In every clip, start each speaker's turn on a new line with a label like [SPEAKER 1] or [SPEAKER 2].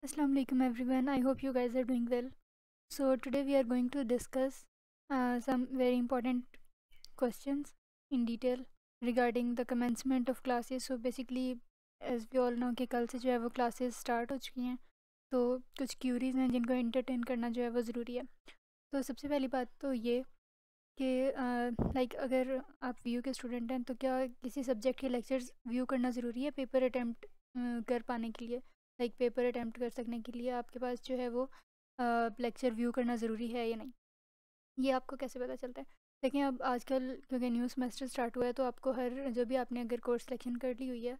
[SPEAKER 1] Assalamu alaikum everyone. I hope you guys are doing well. So today we are going to discuss some very important questions in detail regarding the commencement of classes. So basically as we all know कि कल से जो है वो classes start हो चुकी हैं, तो कुछ क्यूरीज हैं जिनको entertain करना जो है वो ज़रूरी है। तो सबसे पहली बात तो ये कि लाइक अगर आप व्यू के स्टूडेंट हैं तो क्या किसी सब्जेक्ट के लेक्चर्स व्यू करना ज़रूरी है पेपर अटैम्प्ट कर पाने के लिए। लाइक पेपर अटैम्प्ट कर सकने के लिए आपके पास जो है वो लेक्चर व्यू करना ज़रूरी है या नहीं, ये आपको कैसे पता चलता है। देखिए अब आजकल क्योंकि न्यू सेमेस्टर स्टार्ट हुआ है तो आपको हर जो भी आपने अगर कोर्स सिलेक्शन कर ली हुई है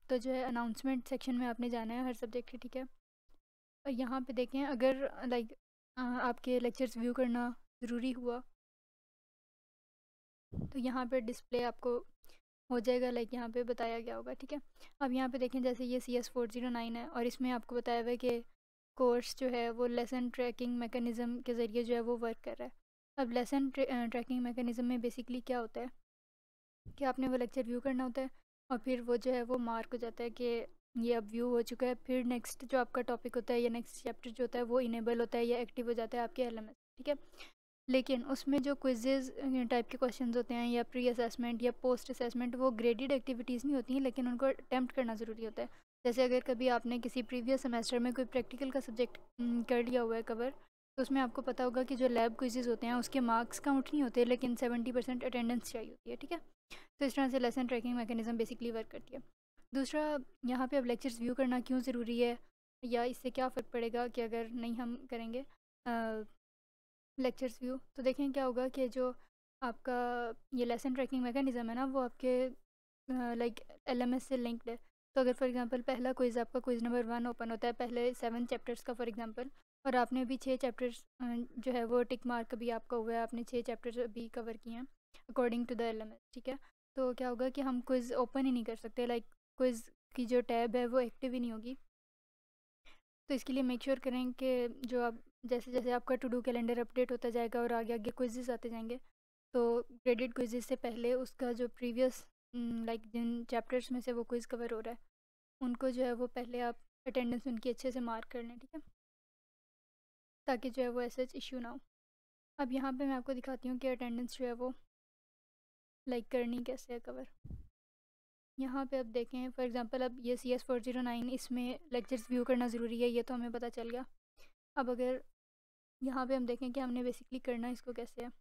[SPEAKER 1] तो जो है अनाउंसमेंट सेक्शन में आपने जाना है हर सब्जेक्ट के, ठीक है। और यहाँ पे देखें अगर लाइक आपके लेक्चर्स व्यू करना ज़रूरी हुआ तो यहाँ पे डिस्प्ले आपको हो जाएगा, लाइक यहाँ पे बताया गया होगा, ठीक है। अब यहाँ पे देखें जैसे ये CS409 है और इसमें आपको बताया हुआ है कि कोर्स जो है वो लेसन ट्रैकिंग मैकेनिज़्म के ज़रिए जो है वो वर्क कर रहा है। अब लेसन ट्रैकिंग मैकेनिज़्म में बेसिकली क्या होता है कि आपने वो लेक्चर व्यू करना होता है और फिर वो जो है वो मार्क हो जाता है कि ये अब व्यू हो चुका है। फिर नेक्स्ट जो आपका टॉपिक होता है या नेक्स्ट चैप्टर जो होता है वो इनेबल होता है या एक्टिव हो जाता है आपके LMS, ठीक है। लेकिन उसमें जो क्विजेज टाइप के क्वेश्चंस होते हैं या प्री असेसमेंट या पोस्ट असेसमेंट वो ग्रेडेड एक्टिविटीज़ नहीं होती हैं, लेकिन उनको अटैम्प्ट करना ज़रूरी होता है। जैसे अगर कभी आपने किसी प्रीवियस सेमेस्टर में कोई प्रैक्टिकल का सब्जेक्ट कर लिया हुआ है कवर, तो उसमें आपको पता होगा कि जो लैब क्विजेज होते हैं उसके मार्क्स काउंट नहीं होते, लेकिन 70% अटेंडेंस चाहिए होती है, ठीक है। तो इस तरह से lesson tracking mechanism basically work करती है। दूसरा, यहाँ पे अब लेक्चर्स व्यू करना क्यों ज़रूरी है या इससे क्या फ़र्क पड़ेगा कि अगर नहीं हम करेंगे लेक्चर्स व्यू। तो देखें क्या होगा कि जो आपका ये लेसन ट्रैकिंग मैकेनिज़्म है ना वो आपके लाइक LMS से लिंक्ड है। तो अगर फॉर एग्जांपल पहला क्विज़ आपका क्विज़ नंबर 1 ओपन होता है पहले 7 चैप्टर्स का फॉर एग्जांपल, और आपने अभी 6 चैप्टर्स जो है वो टिक मार्क अभी आपका हुआ है, आपने 6 चैप्टर्स अभी कवर किए हैं अकॉर्डिंग टू द LMS, ठीक है। तो क्या होगा कि हम क्विज़ ओपन ही नहीं कर सकते, लाइक क्विज़ की जो टैब है वो एक्टिव ही नहीं होगी। तो इसके लिए मेक श्योर करें कि जो आप जैसे जैसे आपका टू डू कैलेंडर अपडेट होता जाएगा और आगे आगे क्विजेस आते जाएंगे, तो ग्रेडेड क्विजेस से पहले उसका जो प्रीवियस लाइक जिन चैप्टर्स में से वो क्विज़ कवर हो रहा है उनको जो है वो पहले आप अटेंडेंस उनकी अच्छे से मार्क कर लें, ठीक है, ताकि जो है वो ऐसा इशू ना हो। अब यहाँ पे मैं आपको दिखाती हूँ कि अटेंडेंस जो है वो लाइक करनी कैसे है कवर। यहाँ पे अब देखें फॉर एग्जांपल अब ये CS409 इसमें लेक्चर्स व्यू करना ज़रूरी है, ये तो हमें पता चल गया। अब अगर यहाँ पे हम देखें कि हमने बेसिकली करना इसको कैसे है,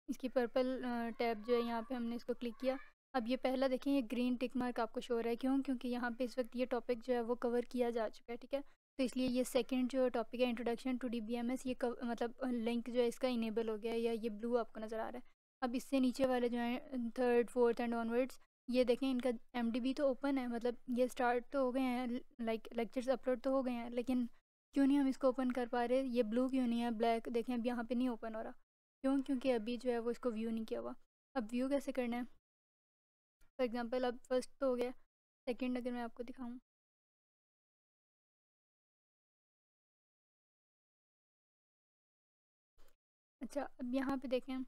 [SPEAKER 1] इसकी पर्पल टैब जो है यहाँ पे हमने इसको क्लिक किया। अब ये पहला देखें ये ग्रीन टिक मार्क आपको शो हो रहा है, क्यों? क्योंकि यहाँ पे इस वक्त ये टॉपिक जो है वो कवर किया जा चुका है, ठीक है। तो इसलिए ये सेकंड जो टॉपिक है इंट्रोडक्शन टू DBMS ये मतलब लिंक जो है इसका इनेबल हो गया है या ये ब्लू आपको नज़र आ रहा है। अब इससे नीचे वाले जो हैं थर्ड फोर्थ एंड ऑनवर्ड्स, ये देखें इनका MDB तो ओपन है, मतलब ये स्टार्ट तो हो गए हैं, लाइक लेक्चर्स अपलोड तो हो गए हैं, लेकिन क्यों नहीं हम इसको ओपन कर पा रहे? ये ब्लू क्यों नहीं है, ब्लैक देखें अब यहाँ पे नहीं ओपन हो रहा, क्यों? क्योंकि अभी जो है वो इसको व्यू नहीं किया हुआ। अब व्यू कैसे करना है, फॉर एग्जांपल अब फर्स्ट तो हो गया, सेकंड अगर मैं आपको दिखाऊं, अच्छा अब यहाँ पे देखें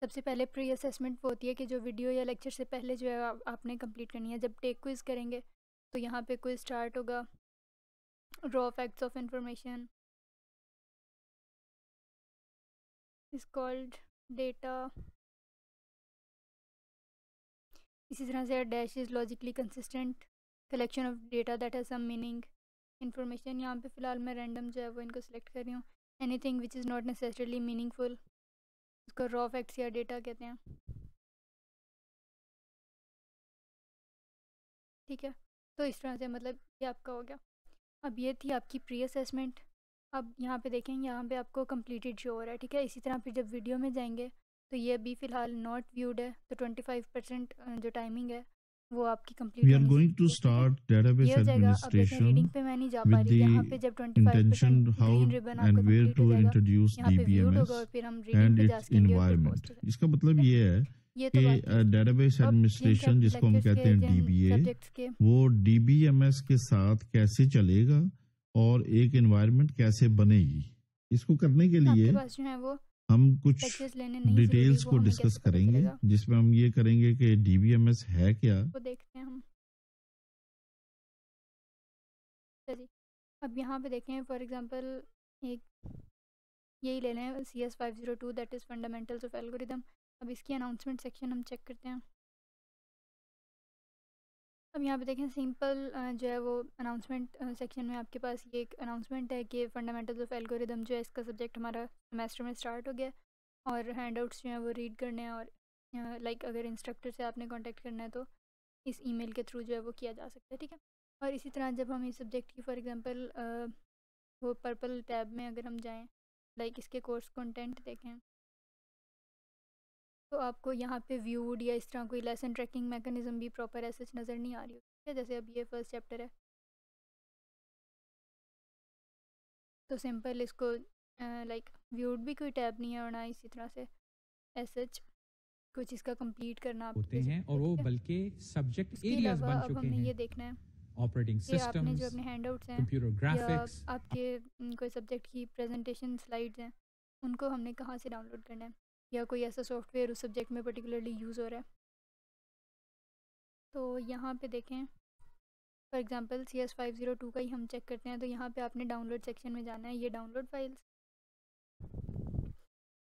[SPEAKER 1] सबसे पहले प्री असेसमेंट वो होती है कि जो वीडियो या लेक्चर से पहले जो है आपने कंप्लीट करनी है। जब टेक क्विज़ करेंगे तो यहाँ पे क्विज़ स्टार्ट होगा, raw facts of information is called data, इसी तरह से dash is logically consistent collection of data that has some meaning information. यहाँ पे फ़िलहाल मैं रैंडम जो है वो इनको सेलेक्ट कर रही हूँ। Anything which is not necessarily meaningful, इसको रॉ फैक्ट्स या डेटा कहते हैं, ठीक है। तो इस तरह से मतलब ये आपका हो गया। अब ये थी आपकी प्री असेसमेंट। अब यहाँ पे देखें यहाँ पे आपको कंप्लीटेड शो हो रहा है, ठीक है। इसी तरह फिर जब वीडियो में जाएंगे तो ये अभी फ़िलहाल नॉट व्यूड है, तो 25% जो टाइमिंग है वो आपकी कंप्लीट
[SPEAKER 2] We are
[SPEAKER 1] होनी
[SPEAKER 2] going to
[SPEAKER 1] चाहिए, ठीक है।
[SPEAKER 2] start
[SPEAKER 1] ये
[SPEAKER 2] database
[SPEAKER 1] हो जाएगा। अब देखें रीडिंग
[SPEAKER 2] administration
[SPEAKER 1] पे मैं नहीं जा पा
[SPEAKER 2] with
[SPEAKER 1] रही, यहाँ
[SPEAKER 2] the
[SPEAKER 1] पे जब 25%
[SPEAKER 2] intention how
[SPEAKER 1] ग्रीन रिबन आपका
[SPEAKER 2] and where
[SPEAKER 1] कंप्लीट हो
[SPEAKER 2] to
[SPEAKER 1] जाएगा
[SPEAKER 2] introduce
[SPEAKER 1] यहाँ पे व्यूड होगा
[SPEAKER 2] DBMS
[SPEAKER 1] और फिर हम रीडिंग
[SPEAKER 2] and
[SPEAKER 1] पे जा
[SPEAKER 2] its
[SPEAKER 1] सकेंगे और फिर
[SPEAKER 2] environment.
[SPEAKER 1] पोस्ट हो
[SPEAKER 2] इसका
[SPEAKER 1] जाएगा,
[SPEAKER 2] मतलब
[SPEAKER 1] ठीक है।
[SPEAKER 2] ये है
[SPEAKER 1] ये तो
[SPEAKER 2] कि
[SPEAKER 1] बात थी।
[SPEAKER 2] database
[SPEAKER 1] अब जिन
[SPEAKER 2] administration जिसको हम
[SPEAKER 1] लेक्चर्स
[SPEAKER 2] कहते
[SPEAKER 1] के
[SPEAKER 2] हैं
[SPEAKER 1] जिन
[SPEAKER 2] DBA,
[SPEAKER 1] सब्जेक्ट्स के
[SPEAKER 2] वो DBMS के साथ कैसे चलेगा और एक environment कैसे बनेगी, इसको करने के
[SPEAKER 1] आपके
[SPEAKER 2] लिए
[SPEAKER 1] पास जो है वो
[SPEAKER 2] हम कुछ
[SPEAKER 1] लेक्चर्स लेने नहीं ज़रूरी,
[SPEAKER 2] डिटेल्स
[SPEAKER 1] वो
[SPEAKER 2] को
[SPEAKER 1] हमें
[SPEAKER 2] डिस्कस
[SPEAKER 1] कैसे पता
[SPEAKER 2] करेंगे,
[SPEAKER 1] चलेगा
[SPEAKER 2] जिसमें हम ये करेंगे कि DBMS है क्या,
[SPEAKER 1] वो देखते हैं हम। अच्छा जी, अब यहाँ पे देखें फॉर एग्ज़ाम्पल एक यही ले लें CS502 that is fundamentals of algorithm. अब इसकी अनाउंसमेंट सेक्शन हम चेक करते हैं। अब यहाँ पे देखें सिंपल जो है वो अनाउंसमेंट सेक्शन में आपके पास ये एक अनाउंसमेंट है कि फंडामेंटल्स ऑफ एल्गोरिदम जो है इसका सब्जेक्ट हमारा सेमेस्टर में स्टार्ट हो गया और हैंडआउट्स जो हैं वो रीड करने हैं और लाइक अगर इंस्ट्रक्टर से आपने कांटेक्ट करना है तो इस ईमेल के थ्रू जो है वो किया जा सकता है, ठीक है। और इसी तरह जब हम इस सब्जेक्ट की फॉर एग्जांपल वो पर्पल टैब में अगर हम जाएं लाइक इसके कोर्स कंटेंट देखें तो आपको यहाँ पे व्यूड या इस तरह कोई लेसन ट्रैकिंग मैकेनिज्म भी प्रॉपर ऐसे नज़र नहीं आ रही होती है। जैसे अब ये फर्स्ट चैप्टर है तो सिंपल इसको लाइक व्यूड भी कोई टैब नहीं है और ना इसी तरह से एसएच कुछ इसका कंप्लीट करना आप
[SPEAKER 3] होते हैं
[SPEAKER 1] बेसिकली,
[SPEAKER 3] और वो
[SPEAKER 1] ठीक है।
[SPEAKER 3] बल्कि सब्जेक्ट
[SPEAKER 1] इसके
[SPEAKER 3] एरियाज
[SPEAKER 1] अलावा
[SPEAKER 3] बन
[SPEAKER 1] अब
[SPEAKER 3] चुके
[SPEAKER 1] हमने
[SPEAKER 3] हैं।
[SPEAKER 1] ये देखना है
[SPEAKER 3] ऑपरेटिंग
[SPEAKER 1] कि आपने जो
[SPEAKER 3] सिस्टम्स,
[SPEAKER 1] अपने हैंडआउट्स हैं
[SPEAKER 3] कंप्यूटर
[SPEAKER 1] या
[SPEAKER 3] ग्राफिक्स,
[SPEAKER 1] आपके कोई सब्जेक्ट की प्रेजेंटेशन स्लाइड्स हैं उनको हमने कहाँ से डाउनलोड करना है या कोई ऐसा सॉफ्टवेयर उस सब्जेक्ट में पर्टिकुलरली यूज़ हो रहा है। तो यहाँ पे देखें फॉर एग्जांपल CS502 का ही हम चेक करते हैं तो यहाँ पे आपने डाउनलोड सेक्शन में जाना है, ये डाउनलोड फाइल्स।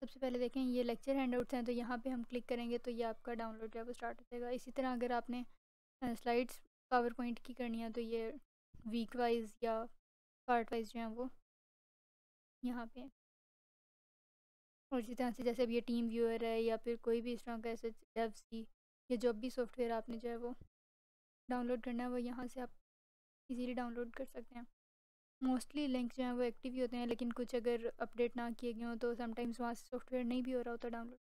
[SPEAKER 1] सबसे पहले देखें ये लेक्चर हैंडआउट्स हैं तो यहाँ पे हम क्लिक करेंगे तो ये आपका डाउनलोड जो है वो स्टार्ट हो जाएगा। इसी तरह अगर आपने स्लाइड्स पावर पॉइंट की करनी है तो ये वीक वाइज या पार्ट वाइज जो है वो यहाँ पे हैं। और इसी तरह से जैसे अब ये टीम व्यूअर है या फिर कोई भी इस तरह का ऐसे डेव सी या जो भी सॉफ्टवेयर आपने जो है वो डाउनलोड करना है वो यहाँ से आप इजीली डाउनलोड कर सकते हैं। मोस्टली लिंक जो हैं वो एक्टिव ही होते हैं लेकिन कुछ अगर अपडेट ना किए गए हों तो समटाइम्स वहाँ से सॉफ्टवेयर नहीं भी हो रहा होता डाउनलोड।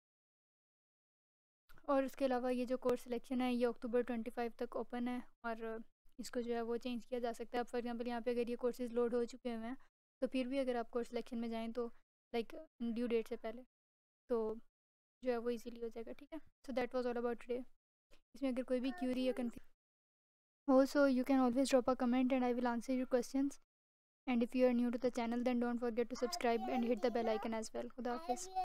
[SPEAKER 1] और उसके अलावा ये जो कोर्स सिलेक्शन है ये अक्टूबर 25 तक ओपन है और इसको जो है वो चेंज किया जा सकता है। अब फॉर एग्जांपल यहाँ पे अगर ये कोर्सेज लोड हो चुके हुए हैं तो फिर भी अगर आप कोर्स सिलेक्शन में जाएं तो लाइक ड्यू डेट से पहले तो जो है वो इजीली हो जाएगा, ठीक है। So that was all about today. इसमें अगर कोई भी क्यूरी या कंफ्यूजन हो so you can always drop a comment and I will answer your questions and if you are new to the channel then don't forget to subscribe and hit the bell icon as well. Khuda Hafiz.